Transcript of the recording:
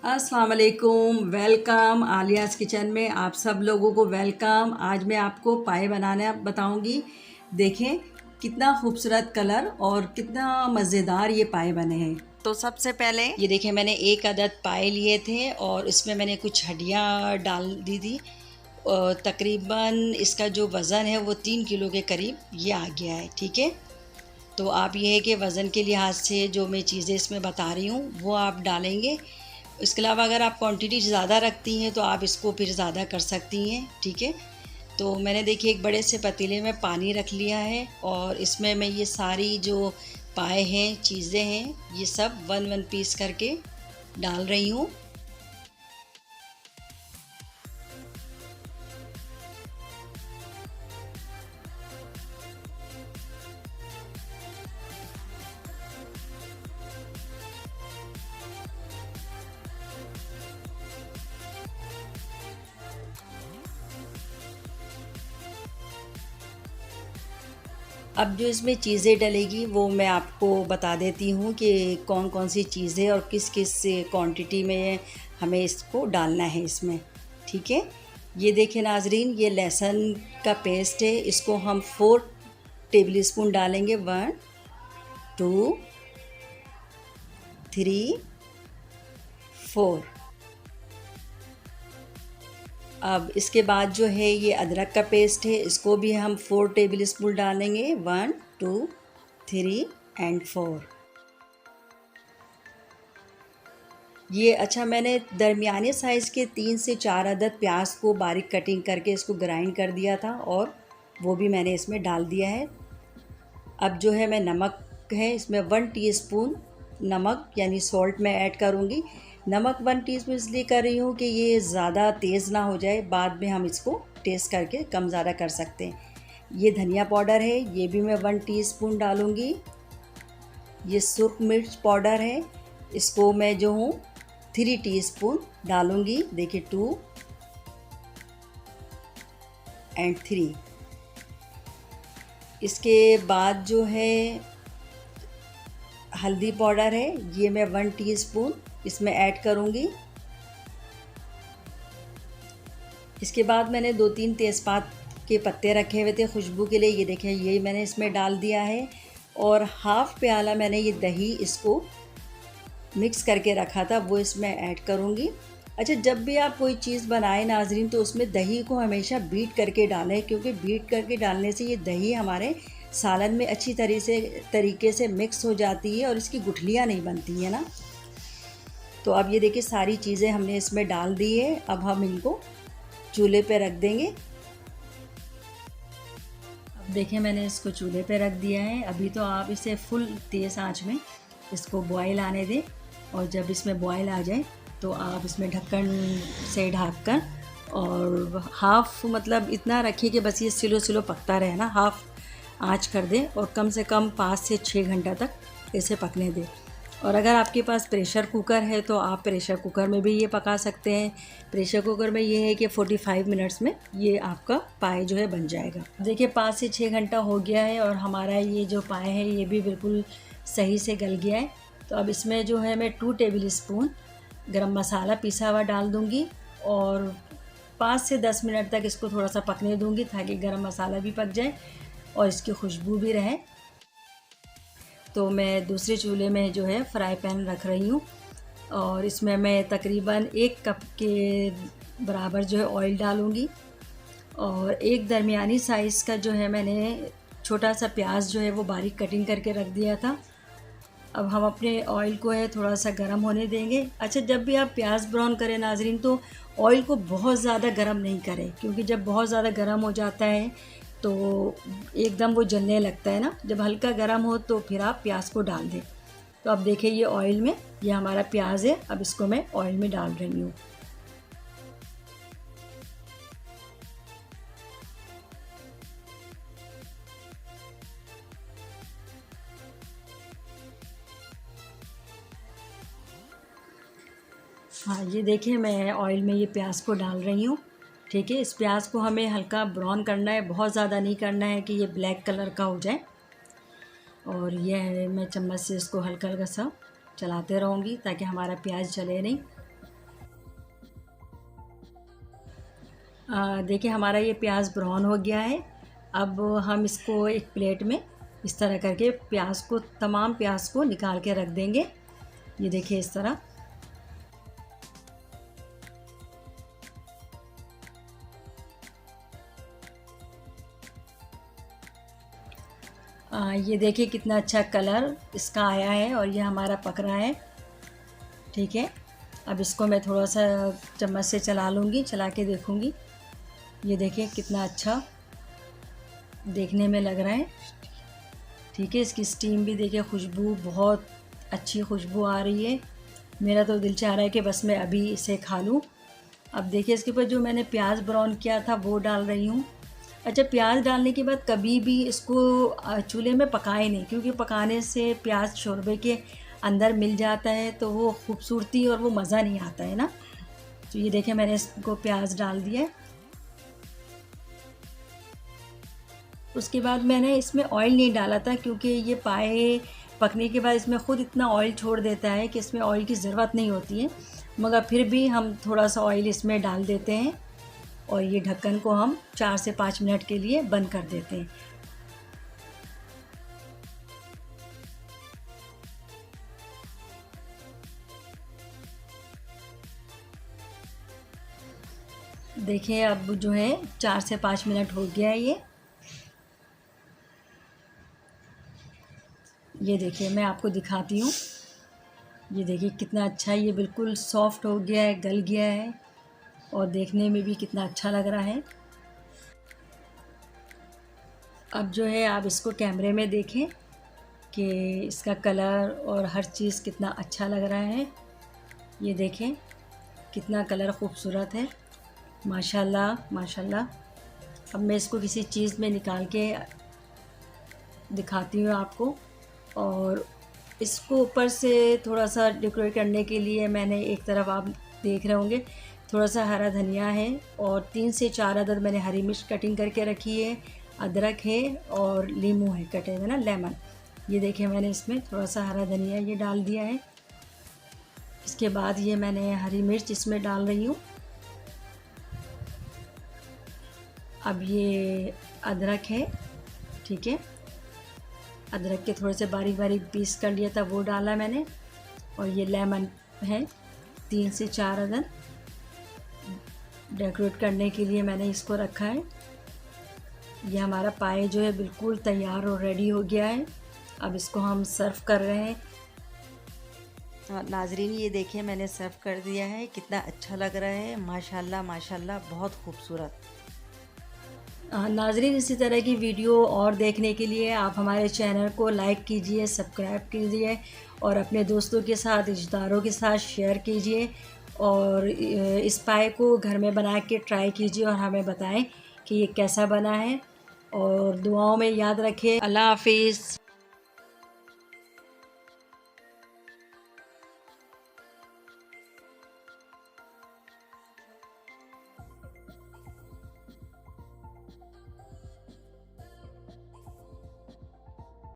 अस्सलाम वालेकुम, welcome आलियाज़ kitchen में आप सब लोगों को वेलकम। आज मैं आपको पाए बनाना बताऊंगी। देखें कितना खूबसूरत कलर और कितना मज़ेदार ये पाए बने हैं। तो सबसे पहले ये देखें, मैंने एक अदद पाए लिए थे और इसमें मैंने कुछ हड्डियाँ डाल दी थी। तकरीबन इसका जो वज़न है वो 3 किलो के करीब ये आ गया है। ठीक है, तो आप ये है कि वज़न के लिहाज से जो मैं चीज़ें इसमें बता रही हूँ वो आप डालेंगे। इसके अलावा अगर आप क्वांटिटी ज़्यादा रखती हैं तो आप इसको फिर ज़्यादा कर सकती हैं। ठीक है, तो मैंने देखिए एक बड़े से पतीले में पानी रख लिया है और इसमें मैं ये सारी जो पाए हैं चीज़ें हैं ये सब वन वन पीस करके डाल रही हूँ। अब जो इसमें चीज़ें डलेगी वो मैं आपको बता देती हूँ कि कौन कौन सी चीज़ें और किस किस क्वांटिटी में हमें इसको डालना है इसमें। ठीक है, ये देखें नाजरीन, ये लहसुन का पेस्ट है, इसको हम 4 टेबल स्पून डालेंगे। 1 2 3 4। अब इसके बाद जो है ये अदरक का पेस्ट है, इसको भी हम 4 टेबल स्पून डालेंगे। 1 2 3 एंड 4। ये अच्छा, मैंने दरमियाने साइज़ के 3 से 4 अदद प्याज को बारीक कटिंग करके इसको ग्राइंड कर दिया था और वो भी मैंने इसमें डाल दिया है। अब जो है मैं नमक है इसमें 1 टीस्पून नमक यानी सॉल्ट मैं ऐड करूँगी। नमक 1 टीस्पून इसलिए कर रही हूँ कि ये ज़्यादा तेज़ ना हो जाए, बाद में हम इसको टेस्ट करके कम ज़्यादा कर सकते हैं। ये धनिया पाउडर है, ये भी मैं 1 टीस्पून डालूँगी। ये सुर्ख मिर्च पाउडर है, इसको मैं जो हूँ 3 टीस्पून डालूँगी। देखिए 2 एंड 3। इसके बाद जो है हल्दी पाउडर है, ये मैं 1 टीस्पून इसमें ऐड करूँगी। इसके बाद मैंने 2-3 तेज़पात के पत्ते रखे हुए थे खुशबू के लिए, ये देखें ये मैंने इसमें डाल दिया है। और हाफ़ प्याला मैंने ये दही इसको मिक्स करके रखा था वो इसमें ऐड करूँगी। अच्छा, जब भी आप कोई चीज़ बनाएं नाजरीन तो उसमें दही को हमेशा बीट करके डालें, क्योंकि बीट करके डालने से ये दही हमारे सालन में अच्छी तरीके से मिक्स हो जाती है और इसकी गुठलियाँ नहीं बनती है ना। तो अब ये देखिए सारी चीज़ें हमने इसमें डाल दी है। अब हम इनको चूल्हे पे रख देंगे। अब देखें मैंने इसको चूल्हे पे रख दिया है। अभी तो आप इसे फुल तेज़ आंच में इसको बॉयल आने दें और जब इसमें बॉयल आ जाए तो आप इसमें ढक्कन से ढक कर और हाफ़ मतलब इतना रखिए कि बस ये स्लो स्लो पकता रहे ना, हाफ़ आंच कर दें और कम से कम 5 से 6 घंटा तक इसे पकने दें। और अगर आपके पास प्रेशर कुकर है तो आप प्रेशर कुकर में भी ये पका सकते हैं। प्रेशर कुकर में ये है कि 45 मिनट्स में ये आपका पाए जो है बन जाएगा। देखिए 5 से 6 घंटा हो गया है और हमारा ये जो पाए है ये भी बिल्कुल सही से गल गया है। तो अब इसमें जो है मैं 2 टेबल स्पून गरम मसाला पिसा हुआ डाल दूँगी और 5 से 10 मिनट तक इसको थोड़ा सा पकने दूँगी ताकि गरम मसाला भी पक जाए और इसकी खुशबू भी रहे। तो मैं दूसरे चूल्हे में जो है फ्राई पैन रख रही हूँ और इसमें मैं तकरीबन 1 कप के बराबर जो है ऑयल डालूँगी और एक दरमियानी साइज़ का जो है मैंने छोटा सा प्याज जो है वो बारीक कटिंग करके रख दिया था। अब हम अपने ऑयल को है थोड़ा सा गर्म होने देंगे। अच्छा, जब भी आप प्याज ब्राउन करें नाजरीन तो ऑयल को बहुत ज़्यादा गर्म नहीं करें, क्योंकि जब बहुत ज़्यादा गर्म हो जाता है तो एकदम वो जलने लगता है ना। जब हल्का गर्म हो तो फिर आप प्याज को डाल दें। तो अब देखिए ये ऑयल में ये हमारा प्याज है, अब इसको मैं ऑयल में डाल रही हूँ। हाँ, ये देखिए मैं ऑयल में ये प्याज को डाल रही हूँ। ठीक है, इस प्याज को हमें हल्का ब्राउन करना है, बहुत ज़्यादा नहीं करना है कि ये ब्लैक कलर का हो जाए। और यह मैं चम्मच से इसको हल्का हल्का सा चलाते रहूँगी ताकि हमारा प्याज जले नहीं। देखिए हमारा ये प्याज ब्राउन हो गया है। अब हम इसको एक प्लेट में इस तरह करके तमाम प्याज को निकाल के रख देंगे। ये देखिए इस तरह। ये देखिए कितना अच्छा कलर इसका आया है और ये हमारा पक रहा है। ठीक है, अब इसको मैं थोड़ा सा चम्मच से चला लूँगी, चला के देखूँगी। ये देखिए कितना अच्छा देखने में लग रहा है। ठीक है, इसकी स्टीम भी देखिए, खुशबू बहुत अच्छी खुशबू आ रही है। मेरा तो दिल चाह रहा है कि बस मैं अभी इसे खा लूँ। अब देखिए इसके ऊपर जो मैंने प्याज ब्राउन किया था वो डाल रही हूँ। अच्छा, प्याज डालने के बाद कभी भी इसको चूल्हे में पकाए नहीं, क्योंकि पकाने से प्याज शोरबे के अंदर मिल जाता है तो वो खूबसूरती और वो मज़ा नहीं आता है ना। तो ये देखिए मैंने इसको प्याज डाल दिया है। उसके बाद मैंने इसमें ऑयल नहीं डाला था, क्योंकि ये पाए पकने के बाद इसमें ख़ुद इतना ऑयल छोड़ देता है कि इसमें ऑयल की ज़रूरत नहीं होती है, मगर फिर भी हम थोड़ा सा ऑयल इसमें डाल देते हैं और ये ढक्कन को हम 4 से 5 मिनट के लिए बंद कर देते हैं। देखिए अब जो है 4 से 5 मिनट हो गया है ये देखिए मैं आपको दिखाती हूँ। ये देखिए कितना अच्छा, ये बिल्कुल सॉफ्ट हो गया है, गल गया है और देखने में भी कितना अच्छा लग रहा है। अब जो है आप इसको कैमरे में देखें कि इसका कलर और हर चीज़ कितना अच्छा लग रहा है। ये देखें कितना कलर ख़ूबसूरत है, माशाल्लाह माशाल्लाह। अब मैं इसको किसी चीज़ में निकाल के दिखाती हूँ आपको। और इसको ऊपर से थोड़ा सा डेकोरेट करने के लिए मैंने एक तरफ, आप देख रहे होंगे, थोड़ा सा हरा धनिया है और 3 से 4 अदद मैंने हरी मिर्च कटिंग करके रखी है, अदरक है और नींबू है कटे हुए ना, लेमन। ये देखिए मैंने इसमें थोड़ा सा हरा धनिया ये डाल दिया है। इसके बाद ये मैंने हरी मिर्च इसमें डाल रही हूँ। अब ये अदरक है, ठीक है, अदरक के थोड़े से बारीक बारीक पीस कर लिया था वो डाला मैंने। और ये लेमन है 3 से 4 अदद, डेकोरेट करने के लिए मैंने इसको रखा है। ये हमारा पाए जो है बिल्कुल तैयार और रेडी हो गया है। अब इसको हम सर्व कर रहे हैं। नाजरीन ये देखिए मैंने सर्व कर दिया है, कितना अच्छा लग रहा है, माशाल्लाह माशाल्लाह, बहुत खूबसूरत। नाजरीन इसी तरह की वीडियो और देखने के लिए आप हमारे चैनल को लाइक कीजिए, सब्सक्राइब कीजिए और अपने दोस्तों के साथ, रिश्तेदारों के साथ शेयर कीजिए। और इस पाए को घर में बना के ट्राई कीजिए और हमें बताएं कि ये कैसा बना है। और दुआओं में याद रखें। अल्लाह हाफिज़।